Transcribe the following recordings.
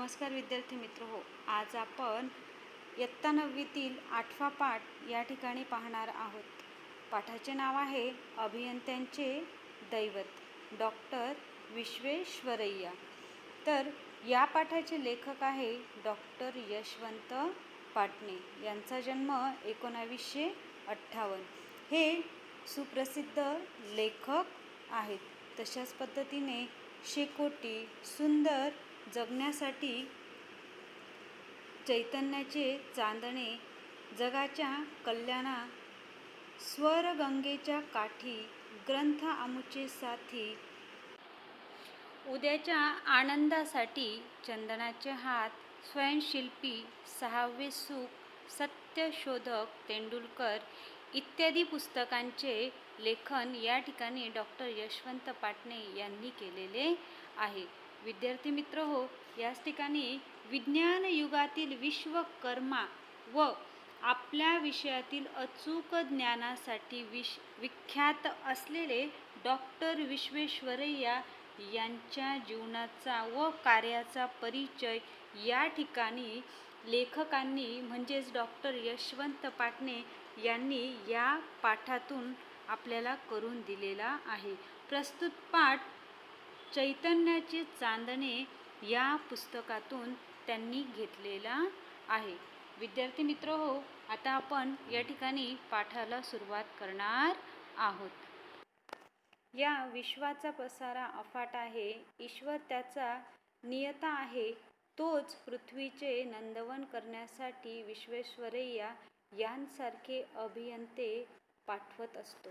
नमस्कार विद्यार्थी मित्र हो, आज आपण इयत्ता 9वीतील 8वा पाठ या ठिकाणी पाहणार आहोत। पाठाचे नाव आहे अभियंत्यांचे दैवत, डॉक्टर विश्वेश्वरैया। तर या पाठाचे लेखक आहे डॉक्टर यशवंत पाटणे। यांचा जन्म 1958। हे सुप्रसिद्ध लेखक आहेत। तशाच पद्धतीने शेकोटी, सुंदर जगण्यासाठी, चैतन्याचे चांदणे, जगाच्या कल्याणा, स्वरगंगेच्या काठी, ग्रंथ आमुचे साथी, उद्याच्या आनंदासाठी, चंदनाचे हात, स्वयंशिल्पी, सहावे सुख, सत्यशोधक, तेंडुलकर इत्यादी पुस्तकांचे लेखन या ठिकाणी डॉक्टर यशवंत पाटणे यांनी केलेले आहे। विद्यार्थी मित्र हो, याच ठिकाणी विज्ञान युगातील विश्वकर्मा व आपल्या विषयातील अचूक ज्ञानासाठी विख्यात असलेले डॉक्टर विश्वेश्वरैया यांच्या जीवनाचा व कार्याचा परिचय या ठिकाणी लेखकांनी म्हणजेच डॉक्टर यशवंत पाटणे यांनी या पाठातून आपल्याला करून दिलेला आहे। प्रस्तुत पाठ चैतन्याचे चांदणे या पुस्तकातून त्यांनी घेतलेला आहे। विद्यार्थी मित्र हो, आता आपण या ठिकाणी पाठाला सुरुवात करणार आहोत। या विश्वाचा पसारा अफाट आहे, ईश्वर त्याचा नियता आहे, तोच पृथ्वीचे नंदनवन करण्यासाठी विश्वेश्वरैया यांसारखे अभियंते पाठवत असतो।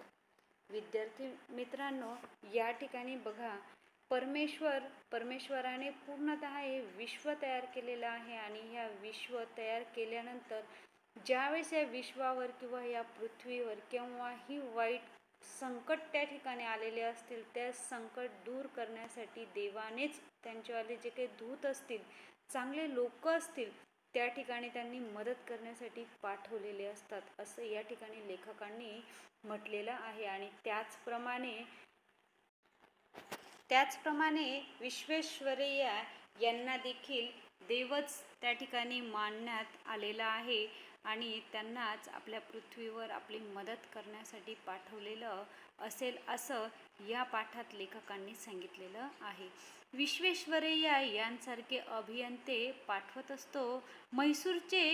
विद्यार्थी मित्रांनो, या ठिकाणी बघा, परमेश्वराने पूर्णतः हे विश्व तयार केलेलं आहे आणि ह्या विश्व तयार केल्यानंतर ज्यावेळेस या विश्वावर किंवा या पृथ्वीवर केव्हाही वाईट संकट त्या ठिकाणी आलेले असतील, त्या संकट दूर करण्यासाठी देवानेच त्यांच्यावाले जे काही दूत असतील, चांगले लोक असतील, त्या ठिकाणी त्यांनी मदत करण्यासाठी पाठवलेले असतात, असं या ठिकाणी लेखकांनी म्हटलेलं आहे। आणि त्याचप्रमाणे विश्वेश्वरैया यांना देखील देवच त्या ठिकाणी मानण्यात आलेला आहे आणि त्यांनाच आपल्या पृथ्वीवर आपली मदत करण्यासाठी पाठवलेलं असेल, असं या पाठात लेखकांनी सांगितलेलं आहे। विश्वेश्वरैया यांसारखे अभियंते पाठवत असतो। म्हैसूरचे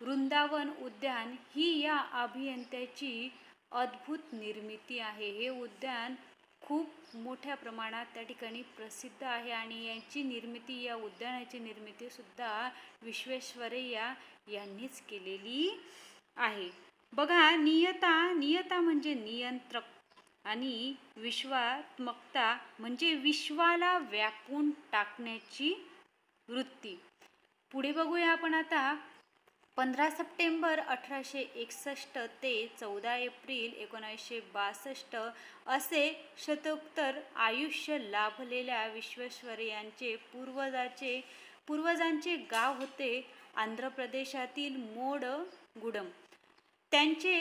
वृंदावन उद्यान ही या अभियंत्याची अद्भुत निर्मिती आहे। हे उद्यान खूप मोठ्या प्रमाणात त्या ठिकाणी प्रसिद्ध आहे आणि या उद्यानाची निर्मिती सुद्धा विश्वेश्वरैया यांनीच केलेली आहे। बघा, नियता म्हणजे नियंत्रक आणि विश्वात्मकता म्हणजे विश्वाला व्यापून टाकण्याची वृत्ती। पुढे बघूया आपण आता। 15 सप्टेंबर 1861 ते 14 एप्रिल 1962 असे शतकोत्तर आयुष्य लाभलेल्या विश्वेश्वरैयांचे पूर्वजांचे गाव होते आंध्र प्रदेशातील मोडगुडम। त्यांचे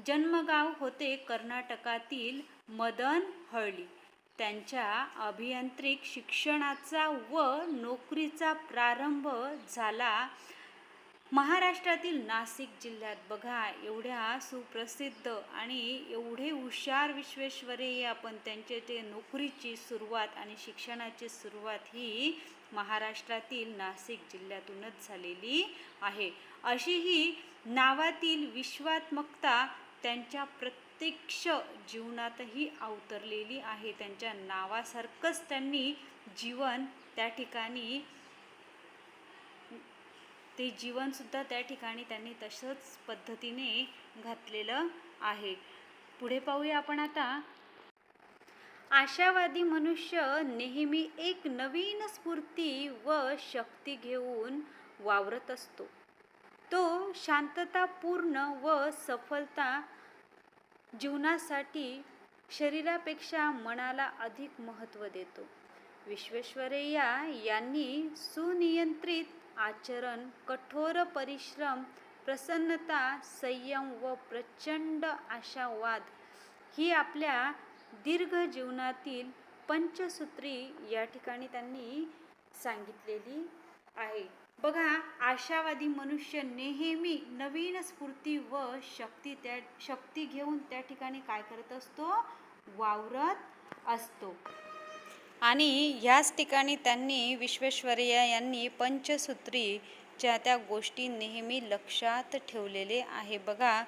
जन्मगाव होते कर्नाटकातील मदनहळ्ळी। त्यांच्या अभियांत्रिक शिक्षणाचा व नोकरीचा प्रारंभ झाला महाराष्ट्रातील नाशिक जिल्ह्यात। बघा, एवढ्या सुप्रसिद्ध आणि एवढे हुशार विश्वेश्वरैया, पण त्यांचे ते नोकरीची सुरुवात आणि शिक्षणाची सुरुवात ही महाराष्ट्रातील नाशिक जिल्ह्यातूनच झालेली आहे। अशी ही नावातील विश्वात्मकता त्यांच्या प्रत्यक्ष जीवनातही अवतरलेली आहे। त्यांच्या नावासारखंच त्यांनी जीवन त्या ठिकाणी ते जीवनसुद्धा त्या ठिकाणी त्यांनी तसंच पद्धतीने घातलेलं आहे। पुढे पाहूया आपण आता। आशावादी मनुष्य नेहमी एक नवीन स्फूर्ती व शक्ती घेऊन वावरत असतो। तो शांततापूर्ण व सफलता जीवनासाठी शरीरापेक्षा मनाला अधिक महत्त्व देतो। विश्वेश्वरैया यांनी सुनियंत्रित आचरण, कठोर परिश्रम, प्रसन्नता, संयम व प्रचंड आशावाद ही आपल्या दीर्घ जीवनातील पंचसूत्री या ठिकाणी त्यांनी सांगितलेली आहे. बघा, आशावादी मनुष्य नेहमी नवीन स्फूर्ती व शक्ती घेऊन त्या ठिकाणी काय करत असतो, वावरत असतो. आणि ह्याच ठिकाणी त्यांनी विश्वेश्वरय्या यांनी पंचसूत्रीच्या त्या गोष्टी नेहमी लक्षात ठेवलेले आहे. बघा,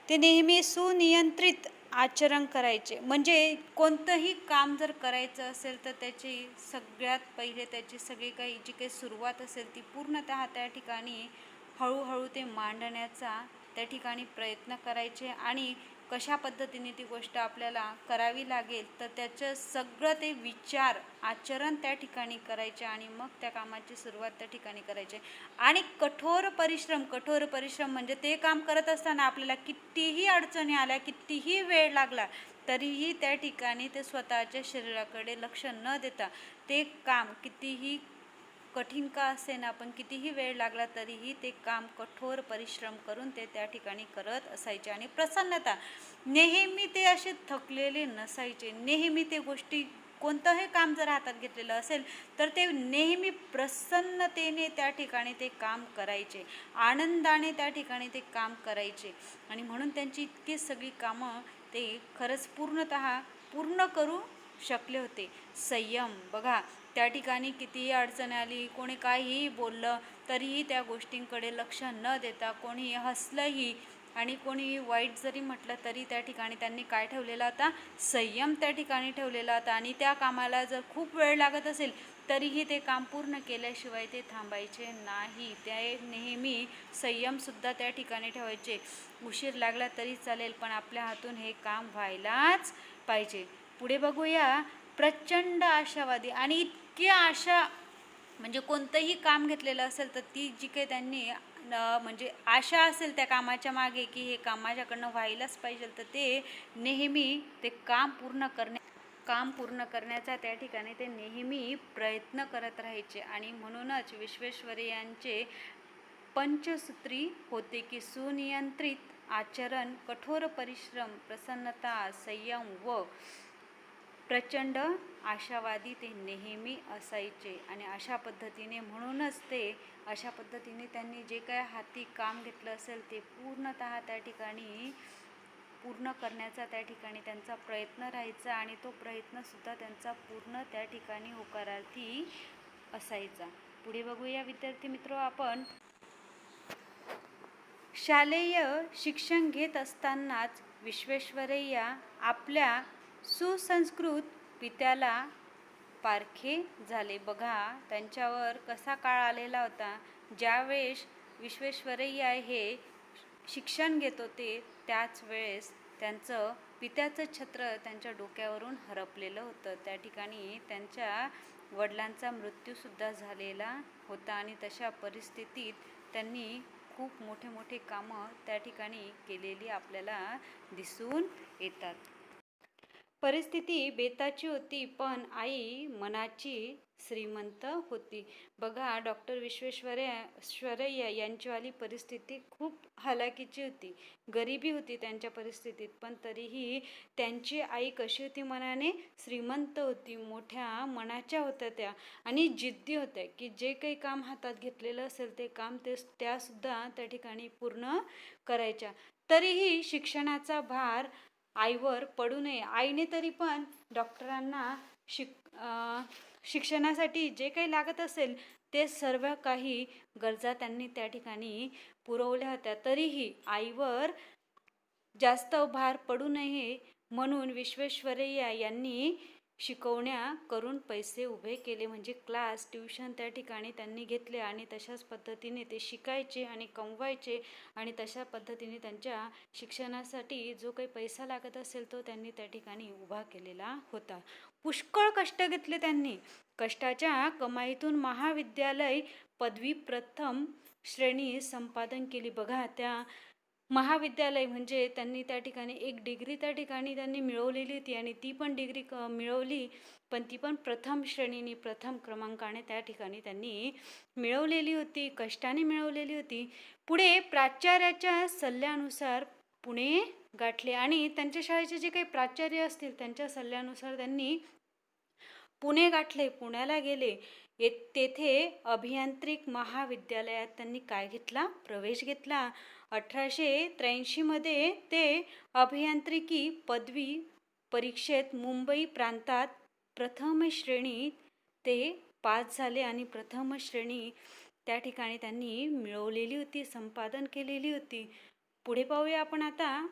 ते नेहमी सुनियंत्रित आचरण करायचे. म्हणजे कोणतंही काम जर करायचं असेल तर त्याची सगळ्यात पहिले त्याची सगळी काही जी काही सुरुवात असेल ती पूर्णतः त्या ठिकाणी हळूहळू ते मांडण्याचा त्या ठिकाणी प्रयत्न करायचे आणि कशा पद्धतीने ती गोष्ट आपल्याला करावी लागेल तर त्याचं सगळं ते विचार आचरण त्या ठिकाणी करायचे आणि मग त्या कामाची सुरुवात त्या ठिकाणी करायचे. आणि कठोर परिश्रम म्हणजे ते काम करत असताना आपल्याला कितीही अडचणी आल्या, कितीही वेळ लागला तरीही त्या ठिकाणी ते स्वतःच्या शरीराकडे लक्ष न देता ते काम कितीही कठीण का असेना, पण कितीही वेळ लागला तरीही ते काम कठोर परिश्रम करून ते त्या ठिकाणी करत असायचे. आणि प्रसन्नता, नेहमी ते असे थकलेले नसायचे. नेहमी ते गोष्टी, कोणतंही काम जर हातात घेतलेलं असेल तर ते नेहमी प्रसन्नतेने त्या ठिकाणी ते काम करायचे, आनंदाने त्या ठिकाणी ते काम करायचे. आणि म्हणून त्यांची इतकी सगळी कामं ते खरंच पूर्ण करू शकले होते. संयम, बघा, त्या ठिकाणी कितीही अडचण आली, कोणी काहीही बोललं तरीही त्या गोष्टींकडे लक्ष न देता, कोणी हसलंही आणि कोणी वाईट जरी म्हटलं तरी त्या ठिकाणी त्यांनी काय ठेवलेला होता, संयम त्या ठिकाणी ठेवलेला होता. आणि त्या कामाला जर खूप वेळ लागत असेल तरीही ते काम पूर्ण केल्याशिवाय ते थांबायचे नाही. ते नेहमी संयमसुद्धा त्या ठिकाणी ठेवायचे. उशीर लागला तरी चालेल, पण आपल्या हातून हे काम व्हायलाच पाहिजे. पुढे बघूया, प्रचंड आशावादी. आणि इतकी आशा, म्हणजे कोणतंही काम घेतलेलं असेल तर ती जी काही त्यांनी म्हणजे आशा असेल त्या कामाच्या मागे की हे काम माझ्याकडनं व्हायलाच पाहिजे, तर ते नेहमी ते काम पूर्ण करण्याचा त्या ठिकाणी ते नेहमी प्रयत्न करत राहायचे. आणि म्हणूनच विश्वेश्वरय्यांचे पंचसूत्री होते की सुनियंत्रित आचरण, कठोर परिश्रम, प्रसन्नता, संयम व प्रचंड आशावादी ते नेहमी असायचे. आणि अशा पद्धतीने, म्हणूनच ते अशा पद्धतीने त्यांनी जे काय हाती काम घेतलं असेल ते पूर्णतः त्या ठिकाणी पूर्ण करण्याचा त्या ठिकाणी त्यांचा प्रयत्न राहायचा. आणि तो प्रयत्नसुद्धा त्यांचा पूर्ण त्या ठिकाणी होकारार्थी असायचा. पुढे बघूया विद्यार्थी मित्र, आपण शालेय शिक्षण घेत असतानाच विश्वेश्वरय्या आपल्या सुसंस्कृत पित्याला पारखे झाले. बघा, त्यांच्यावर कसा काळ आलेला होता. ज्यावेळेस विश्वेश्वरय्या हे शिक्षण घेत होते त्याच वेळेस त्यांचं पित्याचं छत्र त्यांच्या डोक्यावरून हरपलेलं होतं. त्या ठिकाणी त्यांच्या वडिलांचा मृत्यूसुद्धा झालेला होता. आणि तशा परिस्थितीत त्यांनी खूप मोठे कामं त्या ठिकाणी केलेली आपल्याला दिसून येतात. परिस्थिती बेताची होती, पण आई मनाची श्रीमंत होती. बघा, डॉक्टर विश्वेश्वरय्या यांचीवाली परिस्थिती खूप हलाखीची होती, गरिबी होती त्यांच्या परिस्थितीत, पण तरीही त्यांची आई कशी होती, मनाने श्रीमंत होती, मोठ्या मनाच्या होत्या त्या आणि जिद्दी होत्या की जे काही काम हातात घेतलेलं असेल ते काम त्यासुद्धा त्या ठिकाणी पूर्ण करायच्या. तरीही शिक्षणाचा भार आईवर पडू नये, आईने तरी पण डॉक्टरांना शिक्षणासाठी जे काही लागत असेल ते सर्व काही गरजा त्यांनी त्या ठिकाणी पुरवल्या होत्या. तरीही आईवर जास्त भार पडू नये म्हणून विश्वेश्वरय्या यांनी शिकवण्या करून पैसे उभे केले, म्हणजे क्लास, ट्युशन त्या ठिकाणी त्यांनी घेतले. आणि तशाच पद्धतीने ते शिकायचे आणि कमवायचे. आणि तशा पद्धतीने त्यांच्या शिक्षणासाठी जो काही पैसा लागत असेल तो त्यांनी त्या ठिकाणी उभा केलेला होता. पुष्कळ कष्ट घेतले त्यांनी. कष्टाच्या कमाईतून महाविद्यालय पदवी प्रथम श्रेणी संपादन केली. बघा, त्या महाविद्यालय म्हणजे त्यांनी त्या ठिकाणी एक डिग्री त्या ठिकाणी त्यांनी मिळवलेली होती. आणि ती पण डिग्री मिळवली, पण ती पण प्रथम श्रेणीने, प्रथम क्रमांकाने त्या ठिकाणी त्यांनी मिळवलेली होती, कष्टाने मिळवलेली होती. पुढे प्राचार्याच्या सल्ल्यानुसार पुणे गाठले. आणि त्यांच्या शाळेचे जे काही प्राचार्य असतील त्यांच्या सल्ल्यानुसार त्यांनी पुणे गाठले, पुण्याला गेले. तेथे अभियांत्रिक महाविद्यालयात त्यांनी काय घेतला? प्रवेश घेतला. 1883 मध्ये ते अभियांत्रिकी पदवी परीक्षेत मुंबई प्रांतात प्रथम श्रेणी ते पास झाले आणि प्रथम श्रेणी त्या ठिकाणी त्यांनी मिळवलेली होती, संपादन केलेली होती. पुढे पाहूया आपण आता.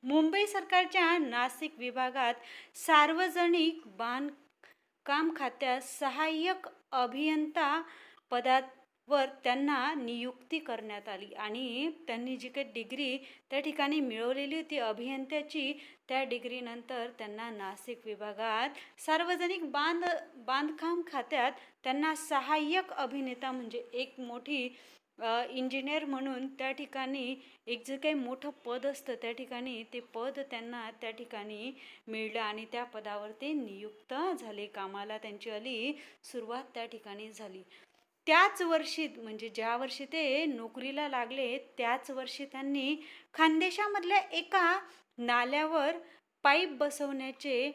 मुंबई सरकारच्या नाशिक विभागात सार्वजनिक बांधकाम खात्यात सहाय्यक अभियंता पदावर त्यांना नियुक्ती करण्यात आली आणि त्यांनी जी काही डिग्री त्या ठिकाणी मिळवलेली होती अभियंत्याची, त्या डिग्रीनंतर त्यांना नाशिक विभागात सार्वजनिक बांधकाम खात्यात त्यांना सहाय्यक अभिनेता म्हणजे एक मोठी इंजिनियर म्हणून त्या ठिकाणी एक जे काही मोठं पद असतं त्या ठिकाणी ते पद त्यांना त्या ठिकाणी मिळलं आणि त्या पदावर ते नियुक्त झाले. कामाला त्यांची आली सुरुवात त्या ठिकाणी झाली. त्याच वर्षी म्हणजे ज्या वर्षी ते नोकरीला लागले त्याच वर्षी त्यांनी खानदेशामधल्या एका नाल्यावर पाईप बसवण्याचे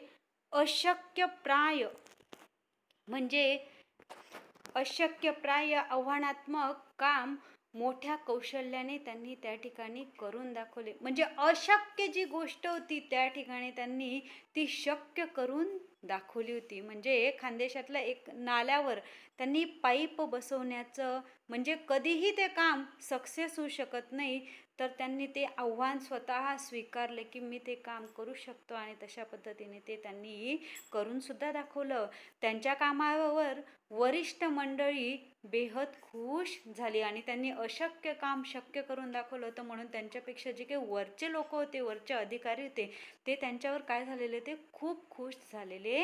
अशक्यप्राय आव्हानात्मक काम मोठ्या कौशल्याने त्यांनी त्या ठिकाणी करून दाखवले. म्हणजे अशक्य जी गोष्ट होती त्या ठिकाणी त्यांनी ती शक्य करून दाखवली होती. म्हणजे खानदेशातल्या एक नाल्यावर त्यांनी पाईप बसवण्याचं म्हणजे कधीही ते काम सक्सेस होऊ शकत नाही, तर त्यांनी ते आव्हान स्वतः स्वीकारले की मी ते काम करू शकतो आणि तशा पद्धतीने ते त्यांनी करून सुद्धा दाखवलं. त्यांच्या कामावर वरिष्ठ मंडळी बेहद खुश झाली आणि त्यांनी अशक्य काम शक्य करून दाखवलं होतं म्हणून त्यांच्यापेक्षा जे काही वरचे लोक होते, वरचे अधिकारी होते, ते त्यांच्यावर काय झालेले ते खूप खुश झालेले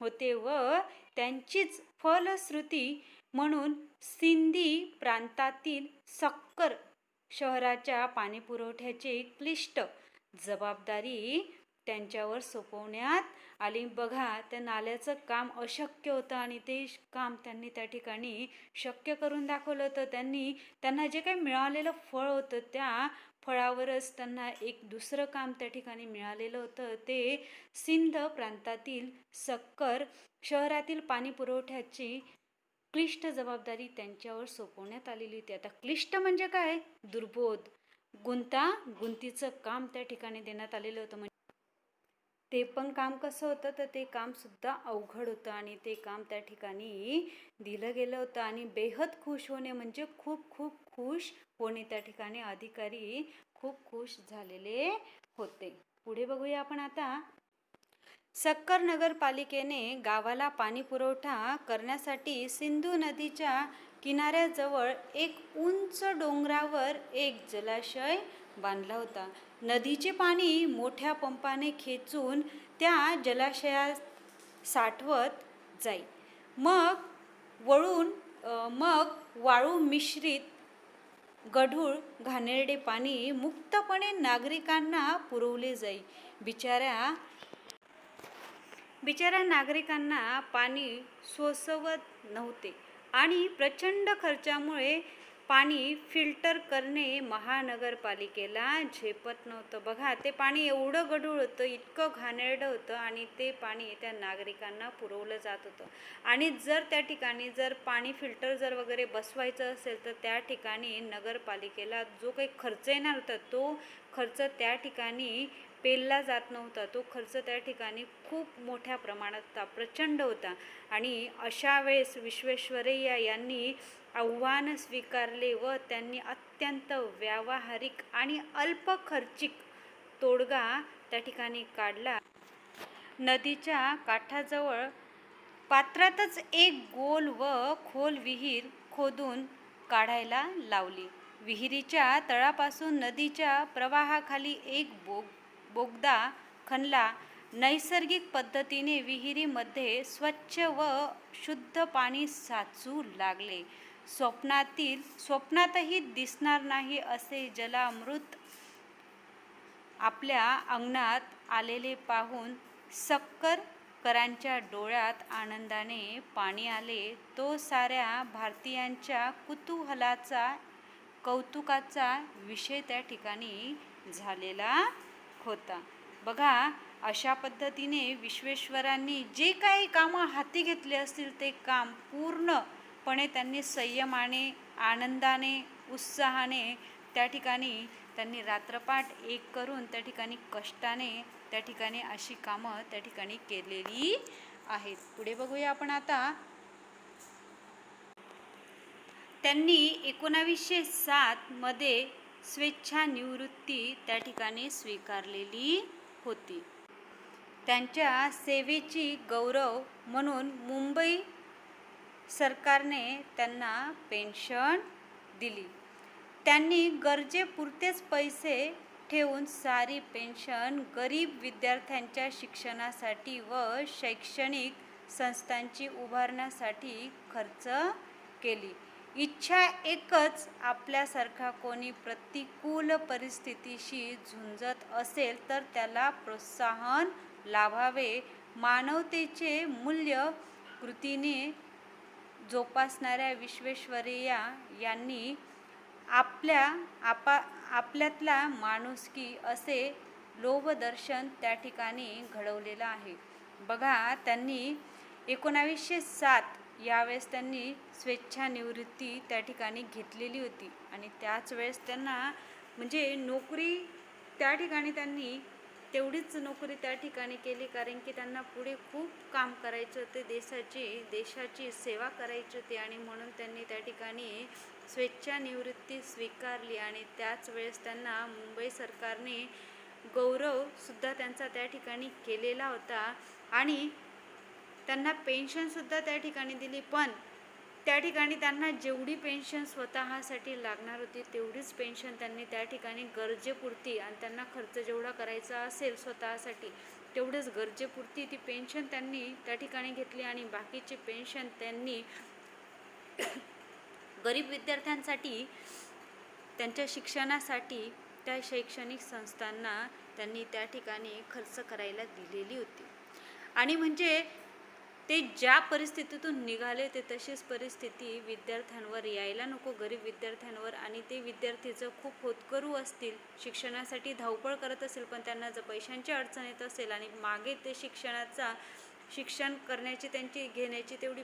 होते व त्यांचीच फलश्रुती म्हणून सिंधी प्रांतातील सक्कर शहराच्या पाणीपुरवठ्याची क्लिष्ट जबाबदारी त्यांच्यावर सोपवण्यात आली. बघा, त्या नाल्याचं काम अशक्य होतं आणि ते काम त्यांनी त्या ठिकाणी शक्य करून दाखवलं होतं. त्यांना जे काही मिळालेलं फळ होतं त्या फळावरच त्यांना एक दुसरं काम त्या ठिकाणी मिळालेलं होतं. ते सिंध प्रांतातील सक्कर शहरातील पाणी पुरवठ्याची क्लिष्ट जबाबदारी त्यांच्यावर सोपवण्यात आलेली होती. आता क्लिष्ट म्हणजे काय? दुर्बोध, गुंतागुंतीचं काम त्या ठिकाणी देण्यात आलेलं होतं. म्हणजे ते पण काम कसं होतं तर ते काम सुद्धा अवघड होतं आणि ते काम त्या ठिकाणी दिलं गेलं होतं. आणि बेहद खुश होणे म्हणजे खूप खूप खुश होणे, त्या ठिकाणी अधिकारी खूप खुश झालेले होते. पुढे बघूया आपण आता. सक्कर नगरपालिकेने गावाला पाणी पुरवठा करण्यासाठी सिंधू नदीच्या किनाऱ्याजवळ एक उंच डोंगरावर एक जलाशय बांधला होता. नदीचे पाणी मोठ्या पंपाने खेचून त्या जलाशयात साठवत जाई. मग वाळू मिश्रित गढूळ घाणेरडे पाणी मुक्तपणे नागरिकांना पुरवले जाई. बिचाऱ्या नागरिकांना पाणी सोसवत नव्हते आणि प्रचंड खर्चामुळे पाणी फिल्टर करणे महानगरपालिकेला झेपत नव्हतं. बघा, ते पाणी एवढं गढूळ होतं, इतकं घाणेरडं होतं आणि ते पाणी त्या नागरिकांना पुरवलं जात होतं. आणि जर त्या ठिकाणी जर पाणी फिल्टर जर वगैरे बसवायचं असेल तर त्या ठिकाणी नगरपालिकेला जो काही खर्च येणार होता तो खर्च त्या ठिकाणी पेलला जात नव्हता. तो खर्च त्या ठिकाणी खूप मोठ्या प्रमाणात होता, प्रचंड होता. आणि अशा वेळेस विश्वेश्वरैया यांनी आव्हान स्वीकारले व त्यांनी अत्यंत व्यावहारिक आणि अल्प खर्चिक तोडगा त्या ठिकाणी काढला. नदीच्या काठाजवळ पात्रातच एक गोल व खोल विहीर खोदून काढायला लावली. विहिरीच्या तळापासून नदीच्या प्रवाहाखाली एक बोगदा खणला. नैसर्गिक पद्धतीने विहिरीमध्ये स्वच्छ व शुद्ध पाणी साचू लागले. स्वप्नातही दिसणार नाही असे जलामृत आपल्या अंगणात आलेले पाहून सक्करकरांच्या डोळ्यात आनंदाने पाणी आले. तो साऱ्या भारतीयांच्या कुतूहलाचा, कौतुकाचा विषय त्या ठिकाणी झालेला होता. बघा, अशा पद्धतीने विश्वेश्वरांनी जे काही कामं हाती घेतले असतील ते काम पूर्णपणे त्यांनी संयमाने, आनंदाने, उत्साहाने त्या ठिकाणी त्यांनी रात्रपाठ एक करून त्या ठिकाणी कष्टाने त्या ठिकाणी अशी कामं त्या ठिकाणी केलेली आहेत. पुढे बघूया आपण आता. त्यांनी 1907 मध्ये स्वेच्छानिवृत्ती त्या ठिकाणी स्वीकारलेली होती. त्यांच्या सेवेची गौरव म्हणून मुंबई सरकारने त्यांना पेन्शन दिली. त्यांनी गरजेपुरतेच पैसे ठेवून सारी पेन्शन गरीब विद्यार्थ्यांच्या शिक्षणासाठी व शैक्षणिक संस्थांची उभारण्यासाठी खर्च केली. इच्छा एकच, आपल्यासारखा कोणी प्रतिकूल परिस्थितीशी झुंजत असेल तर त्याला प्रोत्साहन लाभावे. मानवतेचे मूल्य कृतीने जोपासणाऱ्या विश्वेश्वरय्या यांनी आपल्यातला माणुसकी असे लोभदर्शन त्या ठिकाणी घडवलेलं आहे. बघा, त्यांनी 1907 यावेळेस त्यांनी स्वेच्छानिवृत्ती त्या ठिकाणी घेतलेली होती आणि त्याच वेळेस त्यांना म्हणजे नोकरी त्या ठिकाणी त्यांनी तेवढीच नोकरी त्या ठिकाणी केली, कारण की त्यांना पुढे खूप काम करायचं होते, देशाची सेवा करायची होती आणि म्हणून त्यांनी त्या ठिकाणी स्वेच्छानिवृत्ती स्वीकारली. आणि त्याच वेळेस त्यांना मुंबई सरकारने गौरवसुद्धा त्यांचा त्या ठिकाणी केलेला होता आणि त्यांना पेन्शनसुद्धा त्या ठिकाणी दिली. पण त्या ठिकाणी त्यांना जेवढी पेन्शन स्वतःसाठी लागणार होती तेवढीच पेन्शन त्यांनी त्या ठिकाणी गरजेपुरती, आणि त्यांना खर्च जेवढा करायचा असेल स्वतःसाठी तेवढंच गरजेपुरती ती पेन्शन त्यांनी त्या ठिकाणी घेतली आणि बाकीची पेन्शन त्यांनी गरीब विद्यार्थ्यांसाठी, त्यांच्या शिक्षणासाठी, त्या शैक्षणिक संस्थांना त्यांनी त्या ठिकाणी खर्च करायला दिलेली होती. आणि म्हणजे ते ज्या परिस्थितीतून निघाले ते तशीच परिस्थिती विद्यार्थ्यांवर यायला नको, गरीब विद्यार्थ्यांवर. आणि ते विद्यार्थी जर खूप होतकरू असतील, शिक्षणासाठी धावपळ करत असेल, पण त्यांना जर पैशांची अडचण येत असेल आणि मागे ते शिक्षण करण्याची घेण्याची तेवढी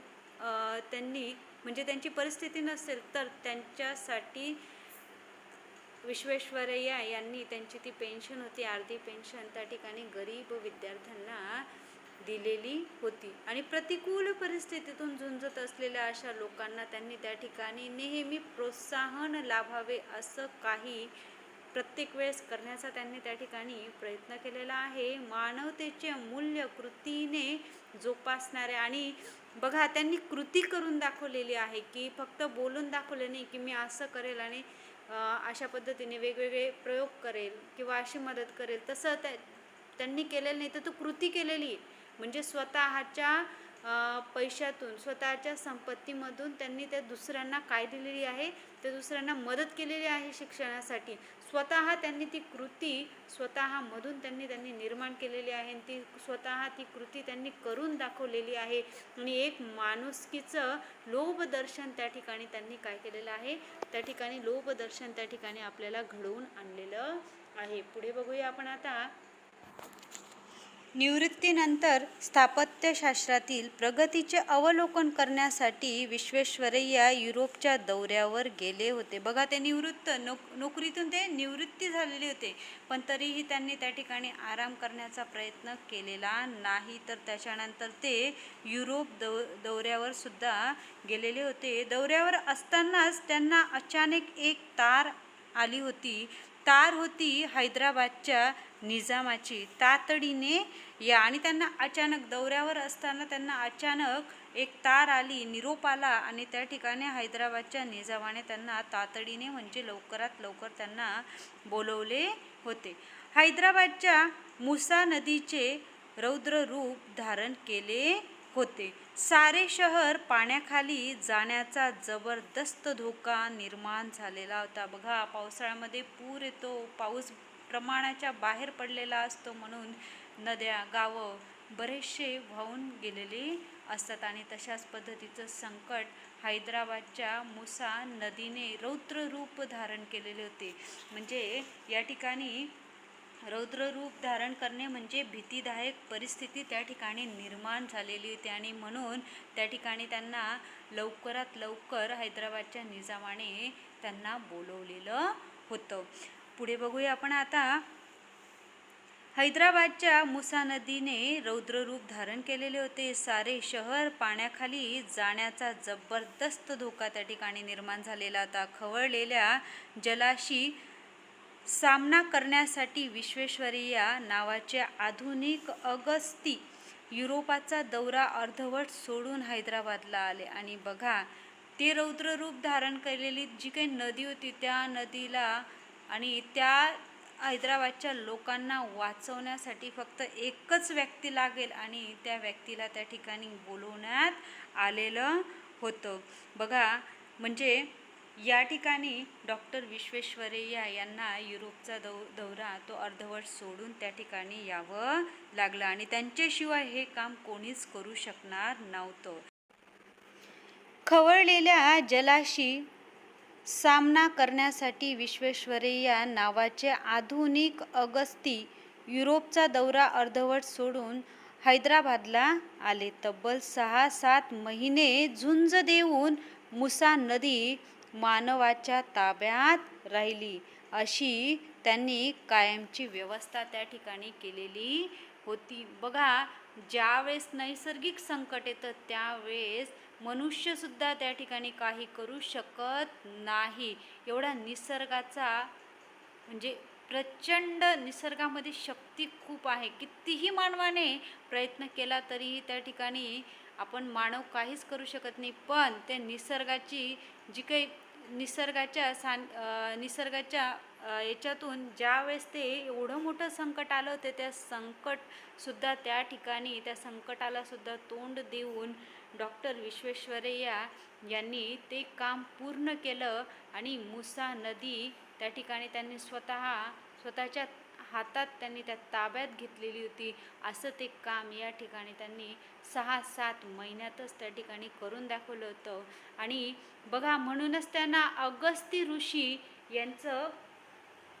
त्यांनी म्हणजे त्यांची परिस्थिती नसेल, तर त्यांच्यासाठी विश्वेश्वरय्या यांनी त्यांची ती पेन्शन होती, अर्धी पेन्शन त्या ठिकाणी गरीब विद्यार्थ्यांना दिलेली होती. आणि प्रतिकूल परिस्थितीतून झुंजत असलेल्या अशा लोकांना त्यांनी त्या ठिकाणी नेहमी प्रोत्साहन लाभावे असं काही प्रत्येक वेळेस करण्याचा त्यांनी त्या ठिकाणी प्रयत्न केलेला आहे. मानवतेचे मूल्य कृतीने जोपासणारे, आणि बघा त्यांनी कृती करून दाखवलेली आहे, की फक्त बोलून दाखवले नाही की मी असं करेल आणि अशा पद्धतीने वेगवेगळे प्रयोग करेल किंवा अशी मदत करेल, तसं त्यांनी केलेलं नाही, तर तो कृती केलेली. म्हणजे स्वतःच्या पैशातून, स्वतःच्या संपत्तीमधून त्यांनी त्या दुसऱ्यांना काय दिलेली आहे, त्या दुसऱ्यांना मदत केलेली आहे शिक्षणासाठी. स्वतः त्यांनी ती कृती स्वतःमधून त्यांनी निर्माण केलेली आहे आणि ती कृती त्यांनी करून दाखवलेली आहे. आणि एक माणुसकीचं लोभदर्शन त्या ठिकाणी त्यांनी काय केलेलं आहे, त्या ठिकाणी लोभदर्शन त्या ठिकाणी आपल्याला घडवून आणलेलं आहे. पुढे बघूया आपण आता. निवृत्तीनंतर स्थापत्यशास्त्रातील प्रगतीचे अवलोकन करण्यासाठी विश्वेश्वरय्या युरोपच्या दौऱ्यावर गेले होते. बघा, ते नोकरीतून ते निवृत्ती झालेले होते, पण तरीही त्यांनी त्या ठिकाणी आराम करण्याचा प्रयत्न केलेला नाही. तर त्याच्यानंतर ते युरोप दौऱ्यावर सुद्धा गेलेले होते. दौऱ्यावर असतानाच त्यांना अचानक एक तार आली होती. तार होती हैदराबादच्या निजामाची. तातडीने या, आणि त्यांना अचानक दौऱ्यावर असताना त्यांना अचानक एक तार आली, निरोप आला आणि त्या ठिकाणी हैदराबादच्या निजामाने त्यांना तातडीने म्हणजे लवकरात लवकर त्यांना बोलवले होते. हैदराबादच्या मुसा नदीचे रौद्र रूप धारण केले होते. सारे शहर पाण्याखाली जाण्याचा जबरदस्त धोका निर्माण झालेला होता. बघा, पावसाळ्यामध्ये पूर येतो, पाऊस प्रमाणाच्या बाहेर पडलेला असतो, म्हणून नद्या, गावं बरेचसे वाहून गेलेले असतात. आणि तशाच पद्धतीचं संकट हैदराबादच्या मुसा नदीने रौद्र रूप धारण केलेले होते. म्हणजे या ठिकाणी रौद्र रूप धारण करणे म्हणजे भीतीदायक परिस्थिती त्या ठिकाणी निर्माण झालेली होती आणि म्हणून त्या ठिकाणी त्यांना लवकरात लवकर हैदराबादच्या निजामाने त्यांना बोलवलेलं होतं. पुढे बघूया आपण आता. हैदराबादच्या मुसा नदीने रौद्र रूप धारण केलेले होते. सारे शहर पाण्याखाली जाण्याचा जबरदस्त धोका त्या ठिकाणी निर्माण झालेला होता. खवळलेल्या जलाशी सामना करण्यासाठी विश्वेश्वरैया नावाचे आधुनिक अगस्ती युरोपाचा दौरा अर्धवट सोडून हैदराबादला आले. आणि बघा, ते रौद्र रूप धारण केलेली जी काही नदी होती त्या नदीला आणि त्या हैदराबादच्या लोकांना वाचवण्यासाठी फक्त एकच व्यक्ती लागेल आणि त्या व्यक्तीला त्या ठिकाणी बोलवण्यात आलेलं होतं. बघा, म्हणजे या ठिकाणी डॉक्टर विश्वेश्वरैया यांना युरोपचा दौरा तो अर्धवट सोडून त्या ठिकाणी यावं लागलं आणि त्यांच्याशिवाय हे काम कोणीच करू शकणार नव्हतं. खवळलेल्या जलाशी सामना करण्यासाठी विश्वेश्वरैया नावाचे आधुनिक अगस्ती युरोपचा दौरा अर्धवट सोडून हैदराबादला आले. तब्बल 6-7 महिने झुंज देऊन मुसा नदी मानवाच्या ताब्यात राहिली अशी त्यांनी कायमची व्यवस्था त्या ठिकाणी केलेली होती. बघा, ज्यावेळेस नैसर्गिक संकट येतं त्यावेळेस मनुष्यसुद्धा त्या ठिकाणी काही करू शकत नाही. एवढा निसर्गाचा म्हणजे प्रचंड निसर्गामध्ये शक्ती खूप आहे. कितीही मानवाने प्रयत्न केला तरीही त्या ठिकाणी आपण मानव काहीच करू शकत नाही. पण त्या निसर्गाची जी काही निसर्गाच्या याच्यातून ज्यावेळेस ते एवढं मोठं संकट आलं होतं त्या संकटसुद्धा त्या ठिकाणी त्या संकटाला सुद्धा तोंड देऊन डॉक्टर विश्वेश्वरैया यांनी ते काम पूर्ण केलं आणि मुसा नदी त्या ठिकाणी त्यांनी स्वतःच्या हातात त्यांनी त्या ताब्यात घेतलेली होती. असं ते काम या ठिकाणी त्यांनी 6-7 महिन्यातच त्या ठिकाणी करून दाखवलं होतं. आणि बघा, म्हणूनच त्यांना अगस्ती ऋषी यांचं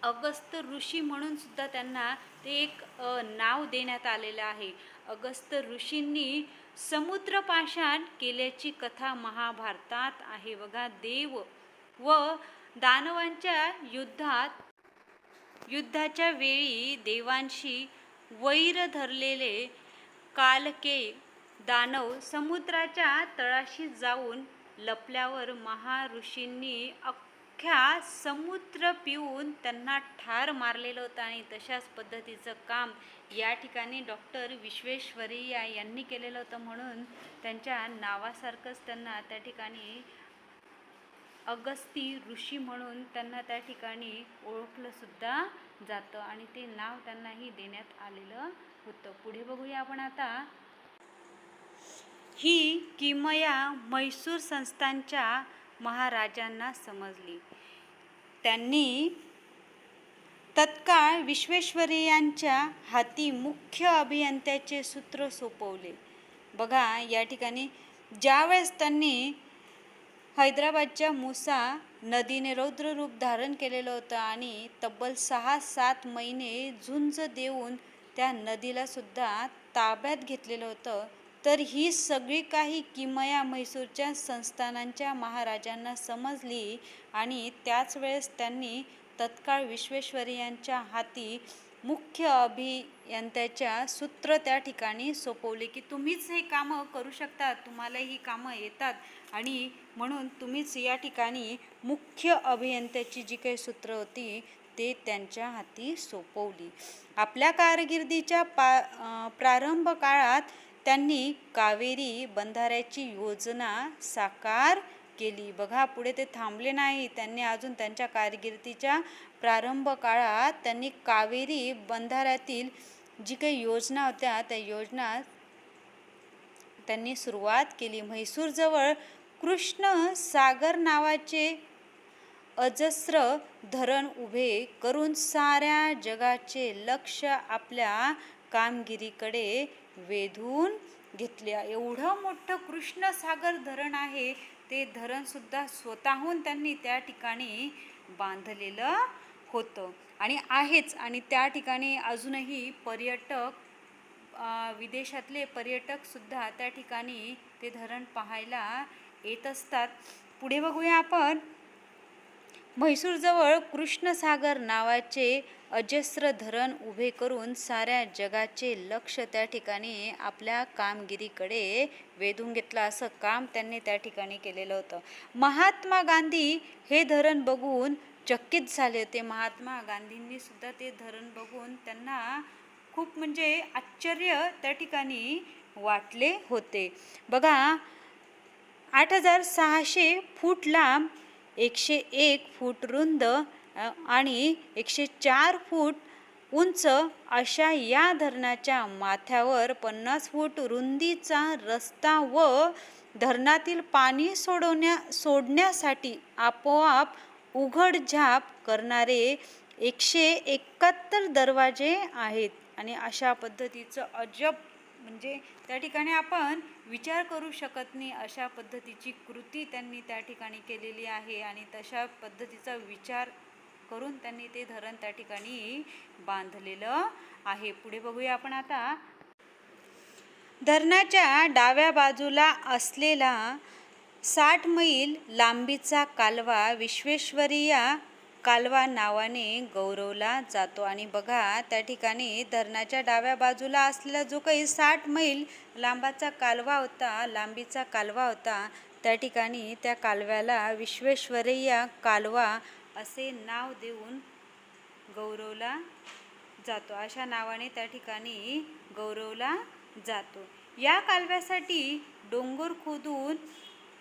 अगस्त ऋषी म्हणून सुद्धा त्यांना ते एक नाव देण्यात आलेलं आहे. अगस्त ऋषींनी समुद्रपाषाण केल्याची कथा महाभारतात आहे. बघा, देव व दानवांच्या युद्धाच्या वेळी देवांशी वैर धरलेले कालकेय दानव समुद्राच्या तळाशी जाऊन लपल्यावर महर्षींनी अख्ख्या समुद्र पिऊन त्यांना ठार मारलेलं होतं. आणि तशाच पद्धतीचं काम या ठिकाणी डॉक्टर विश्वेश्वरैया यांनी केलेलं होतं. म्हणून त्यांच्या नावासारखंच त्यांना त्या ठिकाणी अगस्ती ऋषी म्हणून त्यांना त्या ठिकाणी ओळखलं सुद्धा जातं आणि ते नाव त्यांनाही देण्यात आलेलं होतं. पुढे बघूया आपण आता. ही किमया म्हैसूर संस्थानच्या महाराजांना समजली. त्यांनी तत्काळ विश्वेश्वरैयांच्या हाती मुख्य अभियंत्याचे सूत्र सोपवले. बघा, या ठिकाणी ज्यावेळेस त्यांनी हैदराबादच्या मुसा नदीने रौद्र रूप धारण केलेलं होतं आणि तब्बल 6-7 महिने झुंज देऊन त्या नदीला सुद्धा ताब्यात घेतलेलं होतं, तर ही सगळी काही किमया म्हैसूरच्या संस्थानांच्या महाराजांना समजली आणि त्याच वेळेस त्यांनी तत्काळ विश्वेश्वरैयांच्या हाती मुख्य अभियंत्याच्या सूत्र त्या ठिकाणी सोपवले की तुम्हीच हे कामं करू शकता, तुम्हाला ही कामं येतात आणि म्हणून तुम्हीच या ठिकाणी मुख्य अभियंत्याची जी काही सूत्र होती ते त्यांच्या हाती सोपवली. आपल्या कारकिर्दीच्या प्रारंभ काळात त्यांनी कावेरी बंधाऱ्याची योजना साकार केली. बघा, पुढे ते थांबले नाही. त्यांनी अजून त्यांच्या कारकिर्दीच्या प्रारंभ काळात त्यांनी कावेरी बंधाऱ्यातील जी काही योजना होत्या त्या योजना त्यांनी सुरुवात केली. म्हैसूरजवळ कृष्ण सागर नावाचे अजस्र धरण उभे करून साऱ्या जगाचे लक्ष आपल्या कामगिरीकडे वेधून घेतले. एवढं मोठं कृष्ण सागर धरण आहे, ते धरण सुद्धा स्वतःहून त्यांनी त्या ठिकाणी बांधलेलं होतं आणि आहेच. आणि त्या ठिकाणी अजूनही पर्यटक विदेशातले पर्यटकसुद्धा त्या ठिकाणी ते धरण पाहायला येत असतात. पुढे बघूया आपण. म्हैसूरजवळ कृष्णसागर नावाचे अजस्र धरण उभे करून साऱ्या जगाचे लक्ष त्या ठिकाणी आपल्या कामगिरीकडे वेधून घेतलं. असं काम त्यांनी त्या ठिकाणी केलेलं होतं. महात्मा गांधी हे धरण बघून चकित झाले होते. महात्मा गांधींनी सुद्धा ते धरण बघून त्यांना खूप म्हणजे आश्चर्य त्या ठिकाणी वाटले होते. बघा, 8,600 फूट लांब, 101 फूट रुंद आणि 104 फूट उंच अशा या धरणाच्या माथ्यावर 50 फूट रुंदीचा रस्ता व धरणातील पाणी सोडण्यासाठी आपोआप उघडझाप करणारे 171 दरवाजे आहेत. आणि अशा पद्धतीचं अजब म्हणजे त्या ठिकाणी आपण विचार करू शकत नाही, अशा पद्धतीची कृती त्यांनी त्या ठिकाणी केलेली आहे. आणि तशा पद्धतीचा विचार करून त्यांनी ते धरण त्या ठिकाणी बांधलेलं आहे. पुढे बघूया आपण आता. धरणाच्या डाव्या बाजूला असलेला 60 मैल लांबीचा कालवा विश्वेश्वरैया कालवा नावाने गौरवला जातो. आणि बघा, त्या ठिकाणी धरणाच्या डाव्या बाजूला असलेला जो काही 60 मैल लांबीचा कालवा होता, त्या ठिकाणी त्या कालव्याला विश्वेश्वरैया कालवा असे नाव देऊन गौरवला जातो. अशा नावाने त्या ठिकाणी गौरवला जातो. या कालव्यासाठी डोंगर खोदून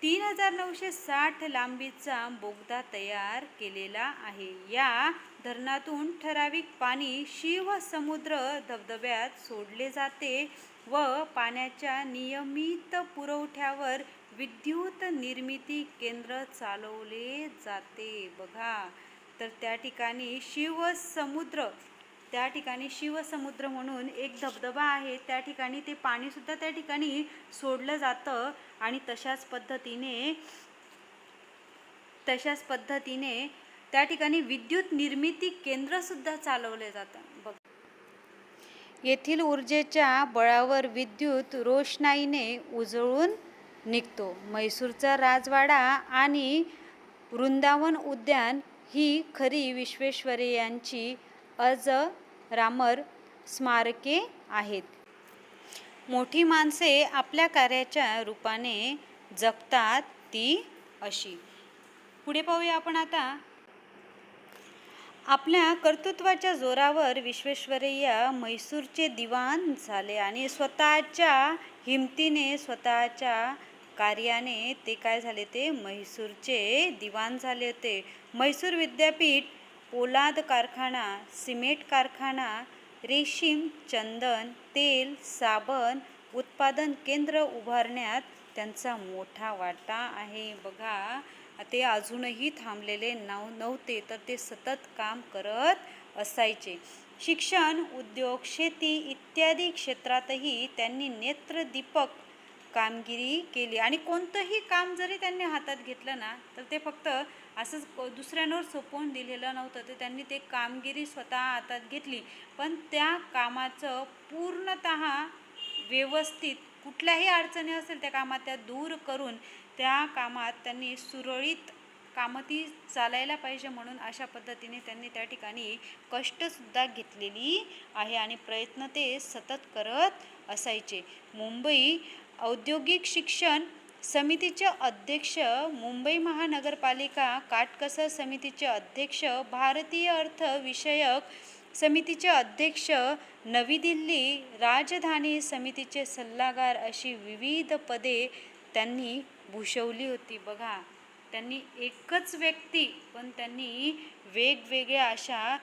3,960 लांबीचा बोगदा तयार केलेला आहे. या धरणातून ठराविक पाणी शिवसमुद्र धबधब्यात सोडले जाते व पाण्याच्या नियमित पुरवठ्यावर विद्युत निर्मिती केंद्र चालवले जाते. बघा, तर त्या ठिकाणी शिवसमुद्र म्हणून एक धबधबा आहे. त्या ठिकाणी ते पाणीसुद्धा त्या ठिकाणी सोडलं जातं आणि तशाच पद्धतीने त्या ठिकाणी विद्युत निर्मिती केंद्रसुद्धा चालवले जातं. बघ, येथील ऊर्जेच्या बळावर विद्युत रोषणाईने उजळून निघतो. म्हैसूरचा राजवाडा आणि वृंदावन उद्यान ही खरी विश्वेश्वरैयांची अजरामर स्मारके आहेत. मोठी माणसे आपल्या कार्याच्या रूपाने जगतात ती अशी. पुढे पाहूया आपण आता. आपल्या कर्तृत्वाच्या जोरावर विश्वेश्वरैया म्हैसूरचे दिवाण झाले आणि स्वतःच्या हिमतीने, स्वतःच्या कार्याने ते काय झाले, ते म्हैसूरचे दिवाण झाले होते. म्हैसूर विद्यापीठ पोलाद कारखाना, सिमेंट कारखाना, रेशीम, चंदन, तेल, साबण उत्पादन केंद्र उभारण्यात त्यांचा मोठा वाटा आहे. बघा, ते अजूनही थांबलेले नव्हते, तर ते सतत काम करत असायचे. शिक्षण, उद्योग, शेती इत्यादी क्षेत्रातही त्यांनी नेत्रदीपक कामगिरी केली. आणि कोणतंही काम जरी त्यांनी हातात घेतलं ना, तर ते फक्त असंच दुसऱ्यांवर सोपवून दिलेलं नव्हतं. तर त्यांनी ते कामगिरी स्वतः हातात घेतली, पण त्या कामाचं पूर्णतः व्यवस्थित कुठल्याही अडचणी असेल त्या कामात त्या दूर करून त्या कामात त्यांनी सुरळीत कामं ती चालायला पाहिजे म्हणून अशा पद्धतीने त्यांनी त्या ठिकाणी कष्टसुद्धा घेतलेली आहे आणि प्रयत्न ते सतत करत असायचे. मुंबई औद्योगिक शिक्षण समितीचे अध्यक्ष, मुंबई महानगरपालिका काटकसर समितीचे अध्यक्ष, भारतीय अर्थ विषयक समितीचे अध्यक्ष, नवी दिल्ली राजधानी समितीचे सल्लागार अशी विविध पदे त्यांनी भूषवली होती. बघा, त्यांनी एकच व्यक्ती पण त्यांनी वेगवेगळ्या अशा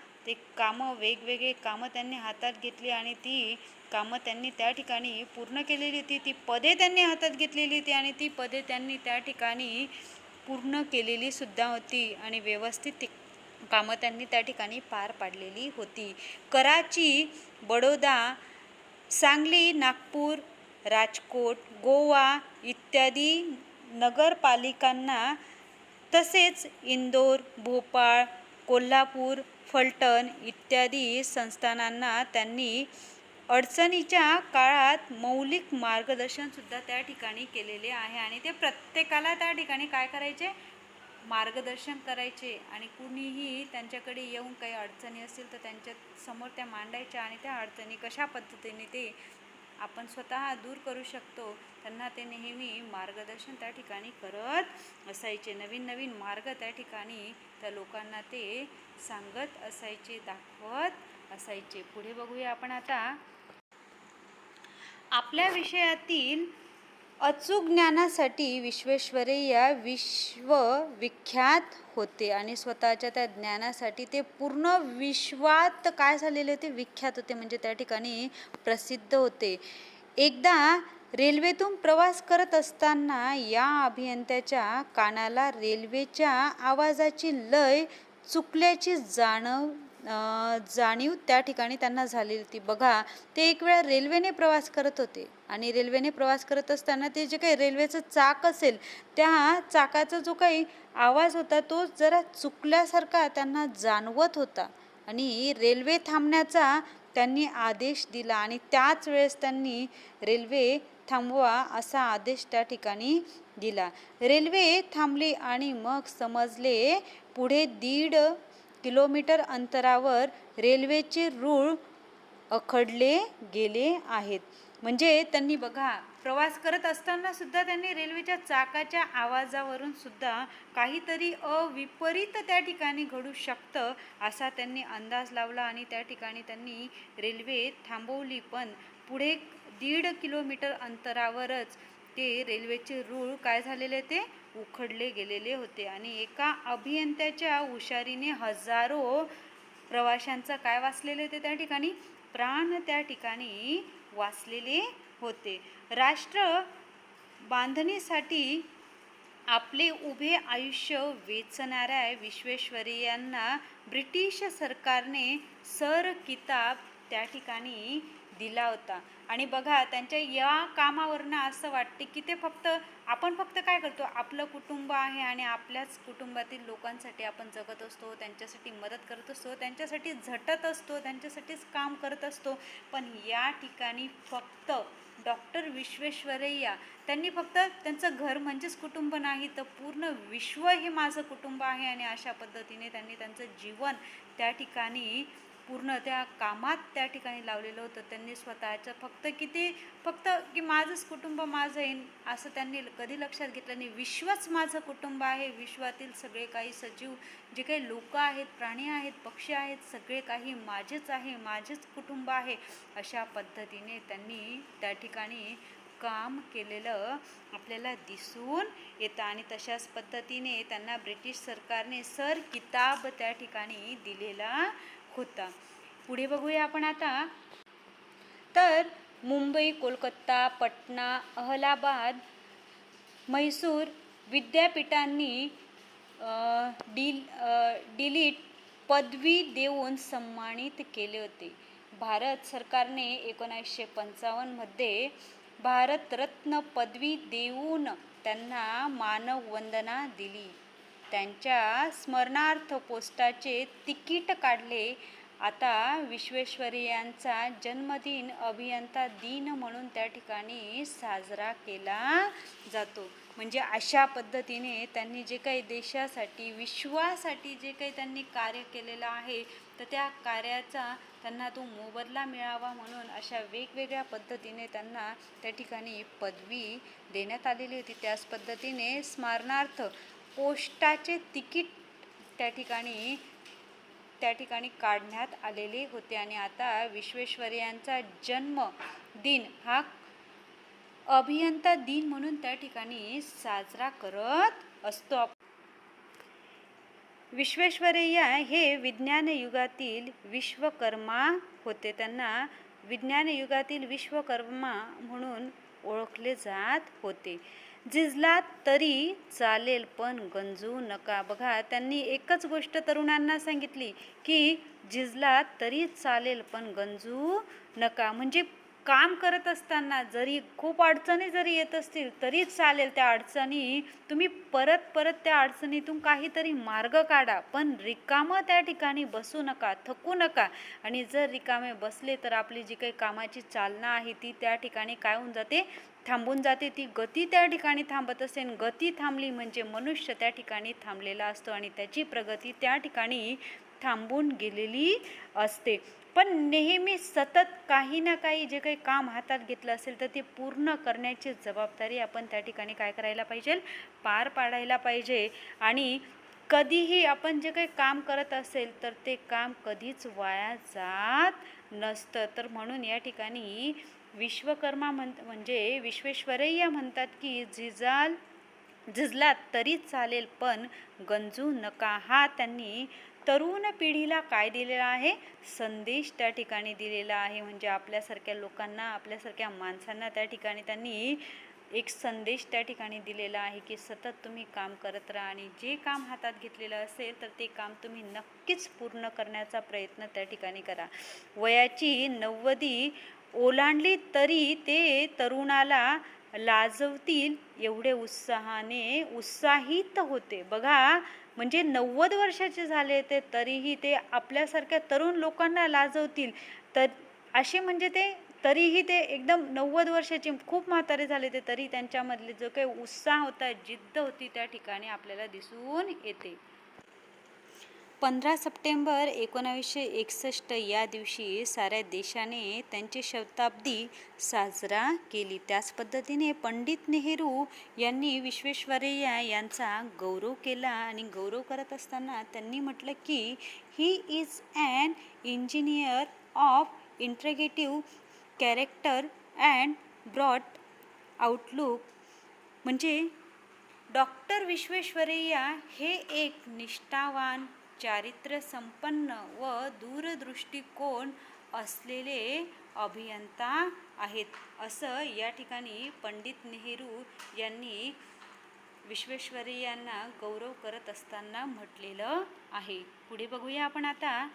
वेगवेगळे कामं त्यांनी हातात घेतली आणि ती कामं त्यांनी त्या ठिकाणी पूर्ण केलेली होती. ती पदे त्यांनी हातात घेतलेली होती आणि ती पदे त्यांनी त्या ठिकाणी पूर्ण केलेली सुद्धा होती आणि व्यवस्थित कामं त्यांनी त्या ठिकाणी पार पाडलेली होती. कराची, बडोदा, सांगली, नागपूर, राजकोट, गोवा इत्यादी नगरपालिकांना तसेच इंदोर, भोपाळ, कोल्हापूर, फलटण इत्यादी संस्थानांना त्यांनी अडचणीच्या काळात मौलिक मार्गदर्शनसुद्धा त्या ठिकाणी केलेले आहे आणि ते प्रत्येकाला त्या ठिकाणी काय करायचे, मार्गदर्शन करायचे आणि कुणीही त्यांच्याकडे येऊन काही अडचणी असतील तर त्यांच्या समोर त्या मांडायच्या आणि त्या अडचणी कशा पद्धतीने ते आपण स्वतः दूर करू शकतो त्यांना ते नेहमी मार्गदर्शन त्या ठिकाणी करत असायचे. नवीन नवीन मार्ग त्या ठिकाणी त्या लोकांना ते सांगत असायचे, दाखवत असायचे. पुढे बघूया आपण आता. आपल्या विषयातील अचूक ज्ञानासाठी विश्वेश्वरय्या विश्वविख्यात होते आणि स्वतःच्या त्या ज्ञानासाठी ते पूर्ण विश्वात काय झालेले होते, विख्यात होते, म्हणजे त्या ठिकाणी प्रसिद्ध होते. एकदा रेल्वेतून प्रवास करत असताना या अभियंत्याच्या कानाला रेल्वेच्या आवाजाची लय चुकल्याची जाणीव त्या ठिकाणी त्यांना झालेली होती. बघा, ते एक वेळा रेल्वेने प्रवास करत होते आणि रेल्वेने प्रवास करत असताना ते जे काही रेल्वेचं चाक असेल त्या चाकाचा जो काही आवाज होता तो जरा चुकल्यासारखा त्यांना जाणवत होता आणि रेल्वे थांबण्याचा त्यांनी आदेश दिला आणि त्याच वेळेस त्यांनी रेल्वे थांबवा असा आदेश त्या ठिकाणी दिला. रेल्वे थांबली आणि मग समजले पुढे 1.5 किलोमीटर अंतरावर रेल्वेचे रूळ अखडले गेले आहेत. म्हणजे त्यांनी बघा, प्रवास करत असताना सुद्धा त्यांनी रेल्वेच्या चाकाच्या आवाजावरून सुद्धा काहीतरी अविपरीत त्या ठिकाणी घडू शकतं असा त्यांनी अंदाज लावला आणि त्या ठिकाणी त्यांनी रेल्वे थांबवली. पण पुढे 1.5 किलोमीटर अंतरावरच ते रेल्वेचे रूळ काय झालेले ते उखडले गेलेले होते आणि एका अभियंत्याच्या हुशारीने हजारो प्रवाशांचा काय वाचलेले होते, त्या ठिकाणी प्राण त्या ठिकाणी वाचलेले होते. राष्ट्र बांधणीसाठी आपले उभे आयुष्य वेचणाऱ्या विश्वेश्वरय्यांना ब्रिटिश सरकारने सर किताब त्या ठिकाणी दिला होता. आणि बघा, त्यांच्या या कामावरनं असं वाटते की ते आपण फक्त काय करतो, आपलं कुटुंब आहे आणि आपल्याच कुटुंबातील लोकांसाठी आपण जगत असतो, त्यांच्यासाठी मदत करत असतो, त्यांच्यासाठी झटत असतो, त्यांच्यासाठीच काम करत असतो. पण या ठिकाणी फक्त डॉक्टर विश्वेश्वरय्या त्यांनी फक्त त्यांचं घर म्हणजेच कुटुंब नाही तर पूर्ण विश्व हे माझं कुटुंब आहे आणि अशा पद्धतीने त्यांनी त्यांचं जीवन त्या ठिकाणी पूर्ण त्या कामात त्या ठिकाणी लावलेलं होतं. त्यांनी स्वतःचं फक्त की माझंच कुटुंब माझं आहे असं त्यांनी कधी लक्षात घेतलं नाही. विश्वच माझं कुटुंब आहे, विश्वातील सगळे काही सजीव जे काही लोक आहेत, प्राणी आहेत, पक्षी आहेत, सगळे काही माझेच आहे, माझेच कुटुंब आहे अशा पद्धतीने त्यांनी त्या ठिकाणी काम केलेलं आपल्याला दिसून येतं आणि तशाच पद्धतीने त्यांना ब्रिटिश सरकारने सर किताब त्या ठिकाणी दिलेला होता. पुढे बघूया आपण आता. तर मुंबई, कोलकाता, पटना, अहलाबाद, म्हैसूर विद्यापीठांनी डीलिट पदवी देऊन सन्मानित केले होते. भारत सरकारने 1955 मध्ये भारतरत्न पदवी देऊन त्यांना मानववंदना दिली. त्यांच्या स्मरणार्थ पोस्टाचे तिकीट काढले. आता विश्वेश्वरय्यांचा जन्मदिन अभियंता दिन म्हणून त्या ठिकाणी साजरा केला जातो. म्हणजे अशा पद्धतीने त्यांनी जे काही देशासाठी, विश्वासाठी जे काही त्यांनी कार्य केलेलं आहे तर त्या कार्याचा त्यांना तो मोबदला मिळावा म्हणून अशा वेगवेगळ्या पद्धतीने त्यांना त्या ठिकाणी पदवी देण्यात आलेली होती. त्याच पद्धतीने स्मरणार्थ पोस्टाचे तिकीट त्या ठिकाणी काढण्यात आलेले होते आणि आता विश्वेश्वरय्यांचा जन्मदिन हा अभियंता दिन म्हणून त्या ठिकाणी साजरा करत असतो. विश्वेश्वरय्या हे विज्ञान युगातील विश्वकर्मा होते. त्यांना विज्ञान युगातील विश्वकर्मा म्हणून ओळखले जात होते. झिजलात तरी चालेल पण गंजू नका. बघा, त्यांनी एकच गोष्ट तरुणांना सांगितली की झिजलात तरी चालेल पण गंजू नका. म्हणजे काम करत असताना जरी खूप अडचणी जरी येत असतील तरी चालेल, त्या अडचणी तुम्ही परत परत त्या अडचणीतून काहीतरी मार्ग काढा, पण रिकामं त्या ठिकाणी बसू नका, थकू नका. आणि जर रिकामे बसले तर आपली जी काही कामाची चालना आहे ती त्या ठिकाणी काय होऊन जाते, थांबून जाते. ती गती त्या ठिकाणी थांबत असेल. गती थांबली म्हणजे मनुष्य त्या ठिकाणी थांबलेला असतो आणि त्याची प्रगती त्या ठिकाणी थांबून गेलेली असते. पण नेहमी सतत काही ना काही जे काही काम हातात घेतलं असेल तर ते पूर्ण करण्याची जबाबदारी आपण त्या ठिकाणी काय करायला पाहिजे, पार पाडायला पाहिजे. आणि कधीही आपण जे काही काम करत असेल तर ते काम कधीच वाया जात नसतं. तर म्हणून या ठिकाणी विश्वकर्मा म्हणजे विश्वेश्वरय्या म्हणतात की झिजलात तरी चालेल पण गंजू नका. हा त्यांनी तरुण पिढीला काय दिलेला आहे, संदेश त्या ठिकाणी दिलेला आहे. म्हणजे आपल्यासारख्या लोकांना, आपल्यासारख्या माणसांना त्या ठिकाणी त्यांनी एक संदेश त्या ठिकाणी दिलेला आहे की सतत तुम्ही काम करत राहा आणि जे काम हातात घेतलेलं असेल तर ते काम तुम्ही नक्कीच पूर्ण करण्याचा प्रयत्न त्या ठिकाणी करा. वयाची 90 ओलांडली तरी ते तरुणाला लाजवतील एवढे उत्साहित होते. बघा, म्हणजे 90 वर्षाचे झाले ते तरीही ते आपल्यासारख्या तरुण लोकांना लाजवतील. तर असे म्हणजे ते तरीही ते एकदम 90 वर्षाचे खूप म्हातारे झाले ते तरी त्यांच्यामधले जो काही उत्साह होता, जिद्द होती त्या ठिकाणी आपल्याला दिसून येते. 15 सप्टेंबर 1961 या दिवशी साऱ्या देशाने त्यांची शताब्दी साजरा केली. त्याच पद्धतीने पंडित नेहरू यांनी विश्वेश्वरय्या यांचा गौरव केला आणि गौरव करत असताना त्यांनी म्हटलं की he is an engineer of integrative character and broad outlook. म्हणजे डॉक्टर विश्वेश्वरय्या हे एक निष्ठावान, चारित्र्य संपन्न व दूरदृष्टिकोन असलेले अभियंता आहेत, असं या ठिकाणी पंडित नेहरू यांनी विश्वेश्वरय्यांना गौरव करत असताना म्हटलेलं आहे. पुढे बघूया आपण आता.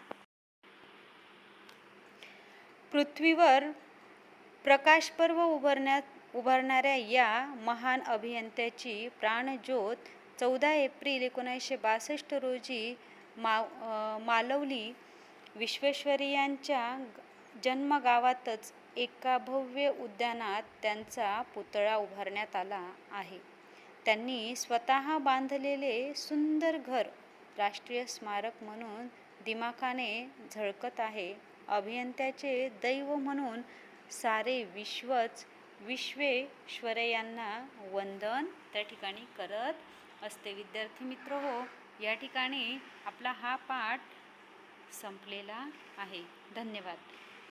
पृथ्वीवर प्रकाशपर्व उभारणाऱ्या या महान अभियंत्याची प्राणज्योत 14 एप्रिल 1962 रोजी मालवली. विश्वेश्वरय्यांच्या जन्मगावातच एका भव्य उद्यानात त्यांचा पुतळा उभारण्यात आला आहे. त्यांनी स्वतः बांधलेले सुंदर घर राष्ट्रीय स्मारक म्हणून दिमाखाने झळकत आहे. अभियंत्याचे दैव म्हणून सारे विश्वच विश्वेश्वरय्यांना वंदन त्या ठिकाणी करत असते. विद्यार्थी मित्र हो, या ठिकाणी आपला हा पाठ संपलेला आहे. धन्यवाद.